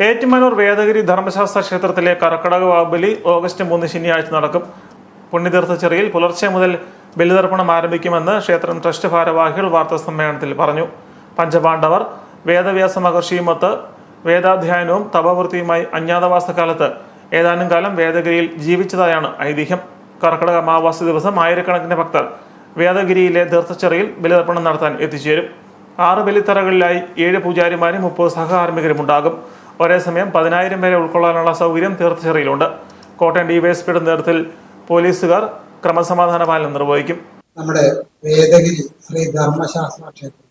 ഏറ്റുമാനൂർ വേദഗിരി ധർമ്മശാസ്ത്ര ക്ഷേത്രത്തിലെ കർക്കടക വാവുബലി ഓഗസ്റ്റ് 3 ശനിയാഴ്ച നടക്കും. പുണ്യതീർത്ഥച്ചെറിയിൽ പുലർച്ചെ മുതൽ ബലിതർപ്പണം ആരംഭിക്കുമെന്ന് ക്ഷേത്രം ട്രസ്റ്റ് ഭാരവാഹികൾ വാർത്താസമ്മേളനത്തിൽ പറഞ്ഞു. പഞ്ചപാണ്ഡവർ വേദവ്യാസ മഹർഷിയുമൊത്ത് വേദാധ്യയനവും തപവൃത്തിയുമായി അജ്ഞാതവാസകാലത്ത് ഏതാനും കാലം വേദഗിരിയിൽ ജീവിച്ചതായാണ് ഐതിഹ്യം. കർക്കടക അമാവാസി ദിവസം ആയിരക്കണക്കിന് ഭക്തർ വേദഗിരിയിലെ തീർത്ഥച്ചെറിയിൽ ബലിതർപ്പണം നടത്താൻ എത്തിച്ചേരും. 6 ബലിത്തറകളിലായി 7 പൂജാരിമാരും 30 സഹകാർമ്മികരും ഉണ്ടാകും. ഒരേ സമയം 10,000 പേരെ ഉൾക്കൊള്ളാനുള്ള സൗകര്യം തീർത്ഥച്ചെറിയിലുണ്ട്. കോട്ടയം ഡിവൈഎസ്പിയുടെ നേതൃത്വത്തിൽ പോലീസുകാർ ക്രമസമാധാന പാലനം നിർവഹിക്കും. നമ്മുടെ വേദഗിരി ശ്രീ ധർമ്മശാസ്ത്ര ക്ഷേത്രം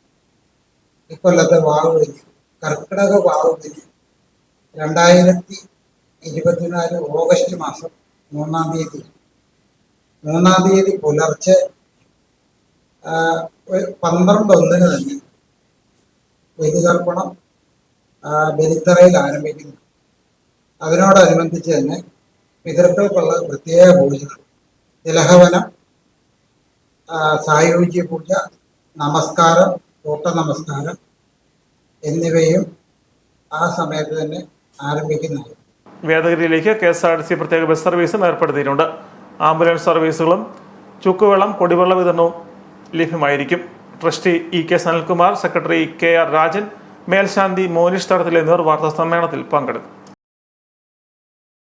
ഇക്കൊല്ലത്തെ വാവുബലി കർക്കിടക വാവുബലി 2024 ഓഗസ്റ്റ് മാസം 3-ാം തീയതി പുലർച്ചെ 12:01 തന്നെ ബലിതർപ്പണം ബലിത്തറയിൽ ആരംഭിക്കുന്നു. അതിനോടനുബന്ധിച്ച് തന്നെ പിതൃക്കൾക്കുള്ള പ്രത്യേക പൂജകൾ, തിലഹവനം, സായുജ്യ പൂജ, നമസ്കാരം, കൂട്ട നമസ്കാരം എന്നിവയും ആ സമയത്ത് തന്നെ ആരംഭിക്കുന്നതാണ്. വേദഗിരിയിലേക്ക് KSRTC പ്രത്യേക ബസ് സർവീസും ഏർപ്പെടുത്തിയിട്ടുണ്ട്. ആംബുലൻസ് സർവീസുകളും ചുക്കുവെള്ളം, കുടിവെള്ള വിതരണവും ലഭ്യമായിരിക്കും. Trustee EK Sanalkumar, secretary KR Rajan, മേൽശാന്തി മോനിഷ് തടത്തിൽ എന്നിവർ വാർത്താ സമ്മേളനത്തിൽ പങ്കെടുത്തു.